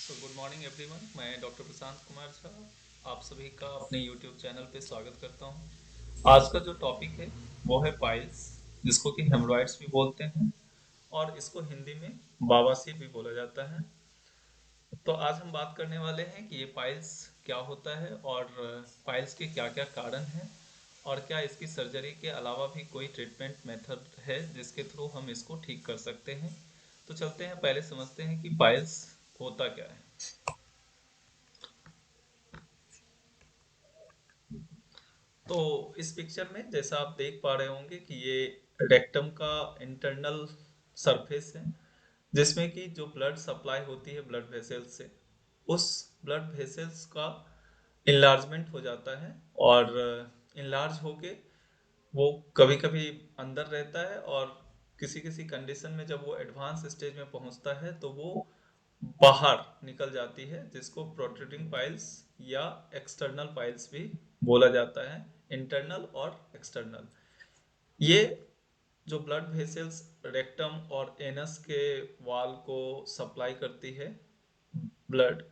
तो good morning everyone. मैं doctor Prashant Kumar Jha आप सभी का अपने यूट्यूब चैनल पे स्वागत करता हूँ। आज का जो टॉपिक है वो है पाइल्स, जिसको कि हेमरॉइड्स भी बोलते हैं और इसको हिंदी में बवासीर भी बोला जाता है। तो आज हम बात करने वाले हैं कि ये पाइल्स क्या होता है और पाइल्स के क्या क्या कारण हैं और क्या इसकी सर्जरी के अलावा भी कोई ट्रीटमेंट मेथड है जिसके थ्रू हम इसको ठीक कर सकते हैं। तो चलते हैं, पहले समझते हैं कि पाइल्स होता क्या है। तो इस पिक्चर में जैसा आप देख पा रहे होंगे कि ये रेक्टम का इंटरनल सरफेस है, जिसमें कि जो ब्लड सप्लाई होती है ब्लड वेसल्स से, उस ब्लड वेसल्स का इन्लार्जमेंट हो जाता है और इन्लार्ज होके वो कभी कभी अंदर रहता है और किसी किसी कंडीशन में जब वो एडवांस स्टेज में पहुंचता है तो वो बाहर निकल जाती है, जिसको प्रोट्रूडिंग पाइल्स या एक्सटर्नल पाइल्स भी बोला जाता है। इंटरनल और एक्सटर्नल, ये जो ब्लड वेसल्स रेक्टम और एनस के वाल को सप्लाई करती है ब्लड,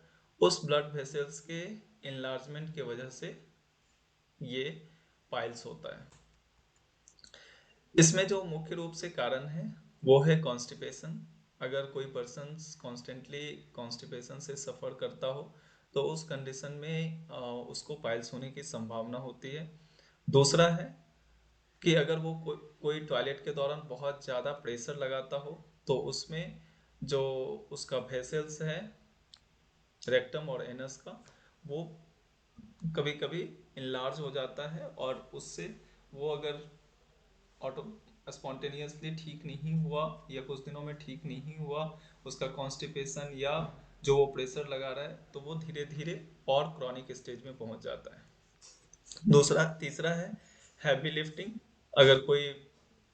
उस ब्लड वेसल्स के इनलार्जमेंट की वजह से ये पाइल्स होता है। इसमें जो मुख्य रूप से कारण है वो है कॉन्स्टिपेशन। अगर कोई पर्सन कॉन्स्टेंटली कॉन्स्टिपेशन से सफ़र करता हो तो उस कंडीशन में उसको पाइल्स होने की संभावना होती है। दूसरा है कि अगर वो कोई टॉयलेट के दौरान बहुत ज़्यादा प्रेशर लगाता हो तो उसमें जो उसका वेसल्स है रेक्टम और एनस का, वो कभी कभी इनलार्ज हो जाता है और उससे वो अगर ऑटो स्पॉन्टेनियसली ठीक नहीं हुआ या कुछ दिनों में ठीक नहीं हुआ, उसका कॉन्स्टिपेशन या जो वो प्रेशर लगा रहा है, तो वो धीरे धीरे और क्रॉनिक स्टेज में पहुंच जाता है। तीसरा है हैवी लिफ्टिंग। अगर कोई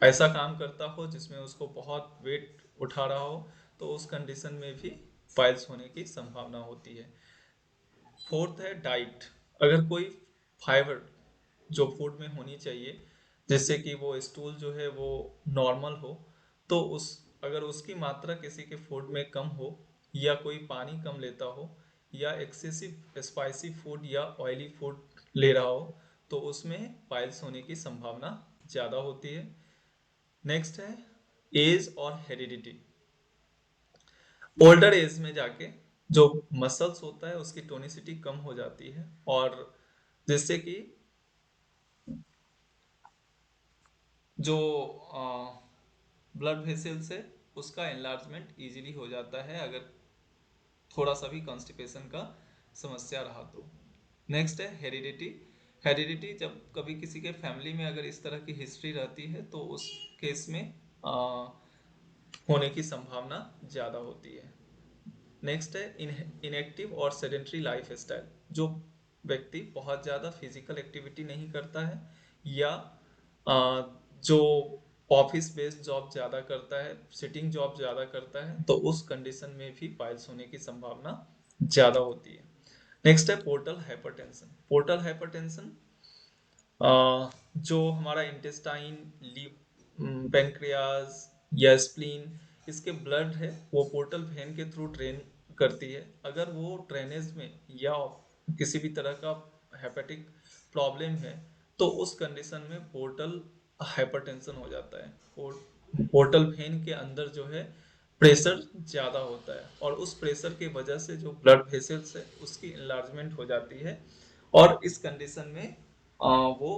ऐसा काम करता हो जिसमें उसको बहुत वेट उठा रहा हो तो उस कंडीशन में भी पाइल्स होने की संभावना होती है। फोर्थ है डाइट। अगर कोई फाइबर जो फूड में होनी चाहिए जिससे कि वो स्टूल जो है वो नॉर्मल हो, तो उस अगर उसकी मात्रा किसी के फूड में कम हो या कोई पानी कम लेता हो या एक्सेसिव स्पाइसी फूड या ऑयली फूड ले रहा हो तो उसमें पाइल्स होने की संभावना ज़्यादा होती है। नेक्स्ट है एज और हेरिडिटी। ओल्डर एज में जाके जो मसल्स होता है उसकी टोनिसिटी कम हो जाती है और जिससे कि जो ब्लड वेसल्स है उसका एनलार्जमेंट इजीली हो जाता है अगर थोड़ा सा भी कॉन्स्टिपेशन का समस्या रहा तो। नेक्स्ट है हेरिडिटी। हेरिडिटी जब कभी किसी के फैमिली में अगर इस तरह की हिस्ट्री रहती है तो उस केस में होने की संभावना ज़्यादा होती है। नेक्स्ट है इनएक्टिव और सेडेंट्री लाइफ स्टाइल। जो व्यक्ति बहुत ज़्यादा फिजिकल एक्टिविटी नहीं करता है या जो ऑफिस बेस्ड जॉब ज़्यादा करता है, सिटिंग जॉब ज़्यादा करता है, तो उस कंडीशन में भी पाइल्स होने की संभावना ज़्यादा होती है। नेक्स्ट है पोर्टल हाइपरटेंशन। पोर्टल हाइपरटेंशन जो हमारा इंटेस्टाइन, पेनक्रियाज या स्प्लीन, इसके ब्लड है वो पोर्टल वेन के थ्रू ड्रेन करती है। अगर वो ड्रेनेज में या किसी भी तरह का हेपेटिक प्रॉब्लम है तो उस कंडीशन में पोर्टल हाइपरटेंशन हो जाता है। पोर्टल वेन के अंदर जो है प्रेशर ज़्यादा होता है और उस प्रेशर की वजह से जो ब्लड वेसल्स है उसकी इन्लार्जमेंट हो जाती है और इस कंडीशन में वो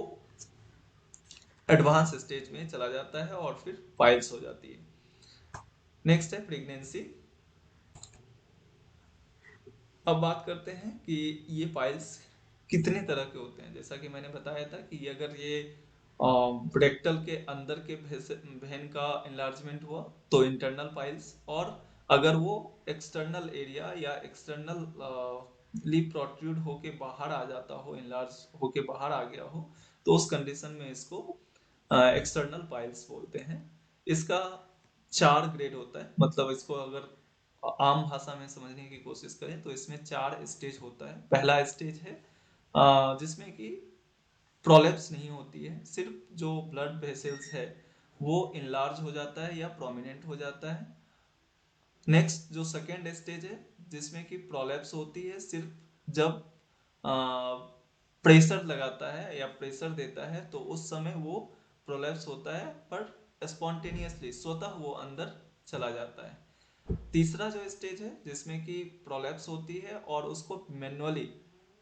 एडवांस स्टेज में चला जाता है और फिर पाइल्स हो जाती है। नेक्स्ट है प्रेगनेंसी। अब बात करते हैं कि ये पाइल्स कितने तरह के होते हैं। जैसा कि मैंने बताया था कि अगर ये रेक्टल के अंदर के वेन का enlargement हुआ तो इंटरनल पाइल्स, और अगर वो एक्सटर्नल एरिया या एक्सटर्नल ली प्रोट्रूड होके बाहर आ जाता हो, इनलार्ज होके बाहर आ गया हो, तो उस कंडीशन में इसको एक्सटर्नल पाइल्स बोलते हैं। इसका 4 ग्रेड होता है, मतलब इसको अगर आम भाषा में समझने की कोशिश करें तो इसमें 4 स्टेज होता है। पहला स्टेज है जिसमें कि प्रोलेप्स नहीं होती है, सिर्फ जो ब्लड वेसल्स है वो इनलार्ज हो जाता है या प्रोमिनेंट हो जाता है। नेक्स्ट जो सेकेंड स्टेज है जिसमें कि प्रोलैप्स होती है सिर्फ जब प्रेशर लगाता है या प्रेशर देता है, तो उस समय वो प्रोलैप्स होता है, पर स्पॉन्टेनियसली स्वतः वो अंदर चला जाता है। तीसरा जो स्टेज है जिसमें कि प्रोलैप्स होती है और उसको मैन्युअली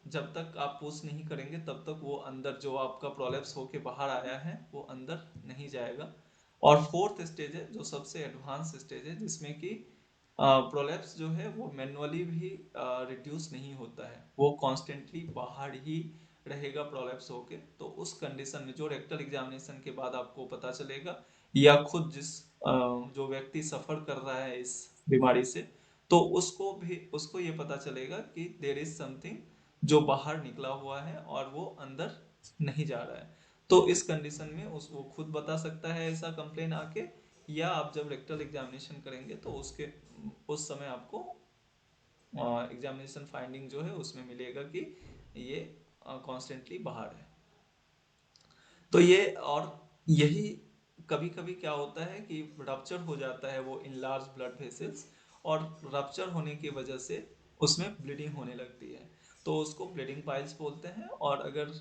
जब तक आप पुश नहीं करेंगे तब तक वो अंदर जो आपका प्रोलैप्स होके बाहर आया है वो अंदर नहीं जाएगा। और फोर्थ स्टेज है जो सबसे एडवांस स्टेज है, जिसमें कि प्रोलैप्स जो है वो मैन्युअली भी रिड्यूस नहीं होता है, वो कॉन्स्टेंटली बाहर ही रहेगा प्रोलैप्स होके। तो उस कंडीशन में जो रेक्टल एग्जामिनेशन के बाद आपको पता चलेगा, या खुद जो व्यक्ति सफर कर रहा है इस बीमारी से, तो उसको ये पता चलेगा कि देयर इज समथिंग जो बाहर निकला हुआ है और वो अंदर नहीं जा रहा है। तो इस कंडीशन में वो खुद बता सकता है ऐसा कंप्लेन आके, या आप जब रेक्टल एग्जामिनेशन करेंगे तो उस समय आपको एग्जामिनेशन फाइंडिंग जो है उसमें मिलेगा कि ये कॉन्स्टेंटली बाहर है। तो ये और यही कभी कभी क्या होता है कि रप्चर हो जाता है वो इन लार्ज ब्लड वेसल्स, और रप्चर होने की वजह से उसमें ब्लीडिंग होने लगती है, तो उसको ब्लीडिंग पाइल्स बोलते हैं। और अगर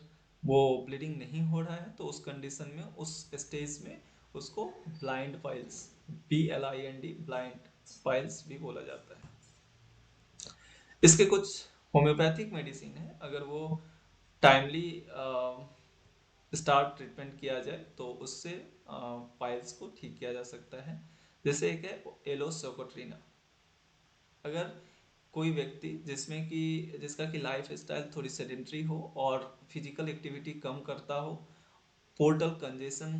वो ब्लीडिंग नहीं हो रहा है तो उस कंडीशन में, उस स्टेज में उसको blind piles, BLIND, blind piles भी बोला जाता है। इसके कुछ होम्योपैथिक मेडिसिन है, अगर वो टाइमली स्टार्ट ट्रीटमेंट किया जाए तो उससे पाइल्स को ठीक किया जा सकता है। जैसे एक है एलोसोकोट्रिना। अगर कोई व्यक्ति जिसका कि लाइफ स्टाइल थोड़ी सेडेंट्री हो और फिजिकल एक्टिविटी कम करता हो, पोर्टल कंजेशन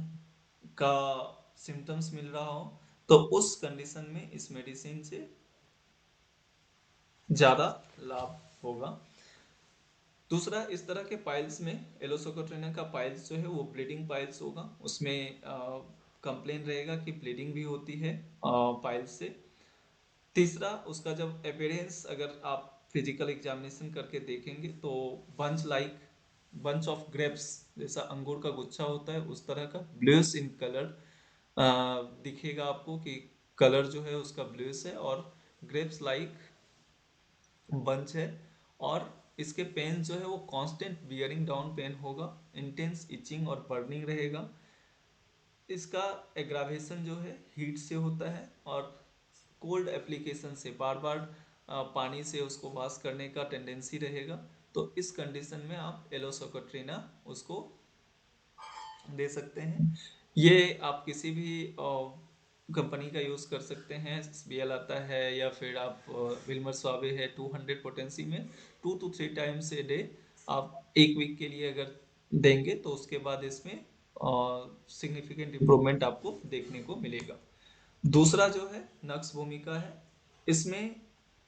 का सिम्टम्स मिल रहा हो, तो उस कंडीशन में इस मेडिसिन से ज़्यादा लाभ होगा। दूसरा, इस तरह के पाइल्स में एलोसोकोट्रिना का पाइल्स जो है वो ब्लीडिंग पाइल्स होगा, उसमें कंप्लेन रहेगा कि ब्लीडिंग भी होती है पाइल्स से। तीसरा, उसका जब अपेयरेंस अगर आप फिजिकल एग्जामिनेशन करके देखेंगे तो बंच ऑफ ग्रेप्स जैसा अंगूर का गुच्छा होता है उस तरह का ब्लूइश इन कलर दिखेगा आपको, कि कलर जो है उसका ब्लूइश है, और ग्रेप्स लाइक बंच है। और इसके पेन जो है वो कांस्टेंट बियरिंग डाउन पेन होगा, इंटेंस इचिंग और बर्निंग रहेगा। इसका एग्रावेशन जो है हीट से होता है, और कोल्ड एप्लीकेशन से बार बार पानी से उसको वॉश करने का टेंडेंसी रहेगा। तो इस कंडीशन में आप एलोसोकोट्रिना उसको दे सकते हैं। ये आप किसी भी कंपनी का यूज़ कर सकते हैं, SBL आता है, या फिर आप विल्मर स्वाबे है 200 पोटेंसी में 2 to 3 टाइम्स ए डे आप एक वीक के लिए अगर देंगे तो उसके बाद इसमें सिग्निफिकेंट इम्प्रूवमेंट आपको देखने को मिलेगा। दूसरा जो है नक्स भूमिका है, इसमें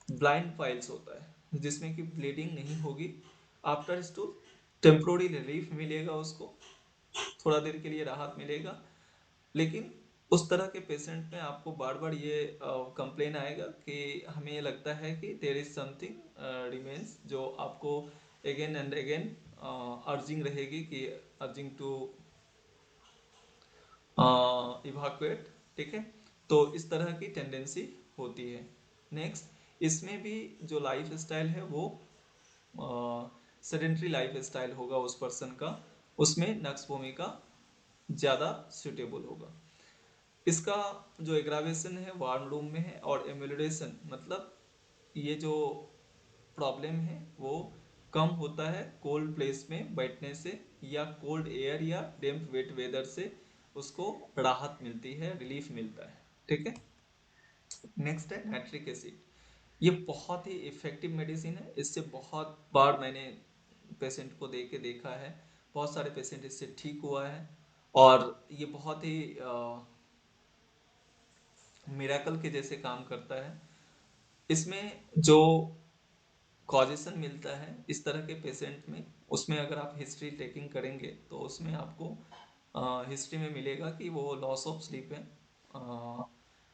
ब्लाइंड फाइल्स होता है जिसमें कि ब्लीडिंग नहीं होगी, आफ्टर स्टूल टेम्पोररी रिलीफ मिलेगा उसको, थोड़ा देर के लिए राहत मिलेगा। लेकिन उस तरह के पेशेंट में आपको बार बार ये कंप्लेन आएगा कि हमें ये लगता है कि देयर इज समथिंग रिमेन्स, जो आपको अगेन एंड अगेन अर्जिंग रहेगी कि अर्जिंग टू इवाकुएट। ठीक है, तो इस तरह की टेंडेंसी होती है। नेक्स्ट, इसमें भी जो लाइफ स्टाइल है वो सेडेंट्री लाइफ स्टाइल होगा उस पर्सन का, उसमें नक्स भूमिका ज़्यादा सुटेबल होगा। इसका जो एग्रावेशन है वार्म रूम में है, और एम्यूलेशन मतलब ये जो प्रॉब्लम है वो कम होता है कोल्ड प्लेस में बैठने से, या कोल्ड एयर या डेम्प वेट वेदर से उसको राहत मिलती है, रिलीफ मिलता है। ठीक है। नेक्स्ट है नाइट्रिक एसिड। ये बहुत ही इफेक्टिव मेडिसिन है, इससे बहुत बार मैंने पेशेंट को दे के देखा है, बहुत सारे पेशेंट इससे ठीक हुआ है, और ये बहुत ही मिराकल के जैसे काम करता है। इसमें जो कॉजेशन मिलता है इस तरह के पेशेंट में, उसमें अगर आप हिस्ट्री टेकिंग करेंगे तो उसमें आपको हिस्ट्री में मिलेगा कि वो लॉस ऑफ स्लीप है,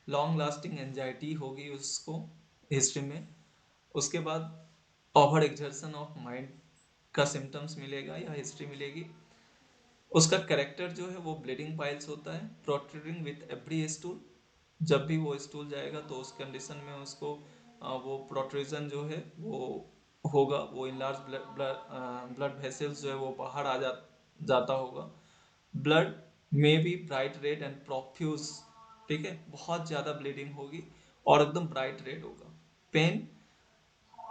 लॉन्ग लास्टिंग एंजाइटी होगी उसको हिस्ट्री में। उसके बाद ओवर एक्सर्शन ऑफ माइंड का सिम्टम्स मिलेगा या हिस्ट्री मिलेगी। उसका कैरेक्टर जो है वो ब्लीडिंग पाइल्स होता है, प्रोट्रूडिंग विथ एवरी स्टूल, जब भी वो स्टूल जाएगा तो उस कंडीशन में उसको वो प्रोट्रूजन जो है वो होगा, वो इनलार्ज ब्लड वेसल्स जो है वो बाहर जाता होगा। ब्लड में B bright red and profuse, ठीक है, बहुत ज़्यादा ब्लीडिंग होगी और एकदम ब्राइट रेड होगा। पेन,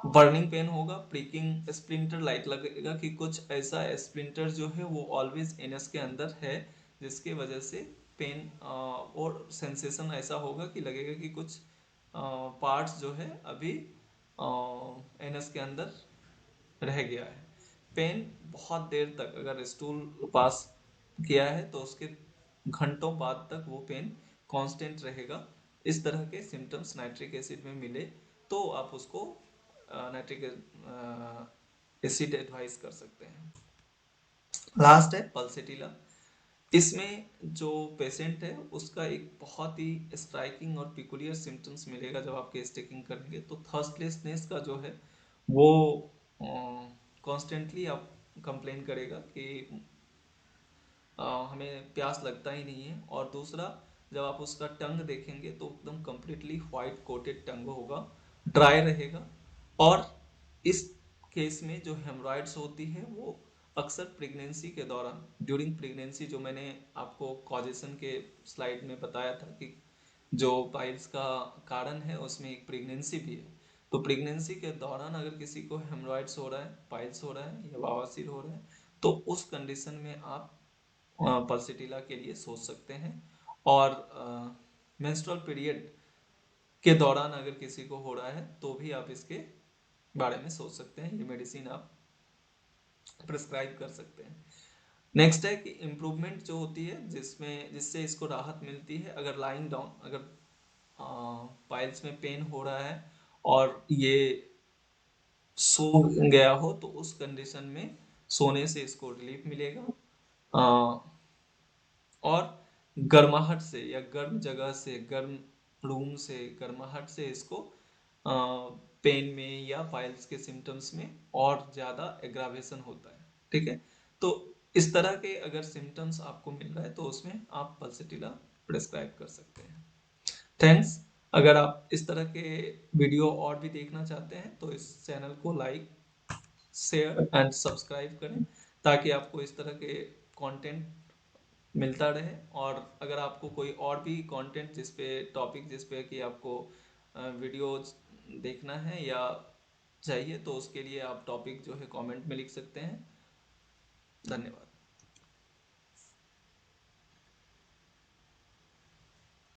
बर्निंग पेन होगा, प्रिकिंग स्प्लिंटर, लाइट लगेगा कि कुछ ऐसा स्प्लिंटर जो है वो ऑलवेज एनस के अंदर है, जिसके वजह से पेन और सेंसेशन ऐसा होगा कि लगेगा कि कुछ पार्ट्स जो है अभी एनस के अंदर रह गया है। पेन बहुत देर तक अगर स्टूल पास किया है तो उसके घंटों बाद तक वो पेन कांस्टेंट रहेगा। इस तरह के सिम्टम्स नाइट्रिक एसिड में मिले तो आप उसको नाइट्रिक एसिड एडवाइस कर सकते हैं। लास्ट है पल्सेटिला। इसमें जो पेशेंट है उसका एक बहुत ही स्ट्राइकिंग और पिकुलियर सिम्टम्स मिलेगा जब आप केस टेकिंग करेंगे। तो थर्स्टलेसनेस का जो है वो कॉन्स्टेंटली आप कंप्लेन करेगा कि हमें प्यास लगता ही नहीं है। और दूसरा, जब आप उसका टंग देखेंगे तो एकदम कंप्लीटली वाइट कोटेड टंग होगा, ड्राई रहेगा। और इस केस में जो हेमरॉइड्स होती है वो अक्सर प्रेगनेंसी के दौरान, ड्यूरिंग प्रेगनेंसी, जो मैंने आपको कॉजेशन के स्लाइड में बताया था कि जो पाइल्स का कारण है उसमें एक प्रेगनेंसी भी है। तो प्रेगनेंसी के दौरान अगर किसी को हेमरॉइड्स हो रहा है, पाइल्स हो रहा है या बवासीर हो रहा है, तो उस कंडीशन में आप पल्सिटिला के लिए सोच सकते हैं। और मेंस्ट्रुअल पीरियड के दौरान अगर किसी को हो रहा है तो भी आप इसके बारे में सोच सकते हैं, ये मेडिसिन आप प्रिस्क्राइब कर सकते हैं। नेक्स्ट है कि इम्प्रूवमेंट जो होती है जिससे इसको राहत मिलती है, अगर लाइंग डाउन, अगर पाइल्स में पेन हो रहा है और ये सो गया हो तो उस कंडीशन में सोने से इसको रिलीफ मिलेगा। और गर्माहट से या गर्म जगह से, गर्म रूम से, गर्माहट से इसको पेन में या पाइल्स के सिम्टम्स में और ज़्यादा एग्रावेशन होता है। ठीक है, तो इस तरह के अगर सिम्टम्स आपको मिल रहा है तो उसमें आप पल्सेटिला प्रेस्क्राइब कर सकते हैं। थैंक्स। अगर आप इस तरह के वीडियो और भी देखना चाहते हैं तो इस चैनल को लाइक, शेयर एंड सब्सक्राइब करें ताकि आपको इस तरह के कंटेंट मिलता रहे। और अगर आपको कोई और भी कंटेंट जिस पे टॉपिक जिस पे कि आपको वीडियो देखना है या चाहिए तो उसके लिए आप टॉपिक जो है कमेंट में लिख सकते हैं। धन्यवाद।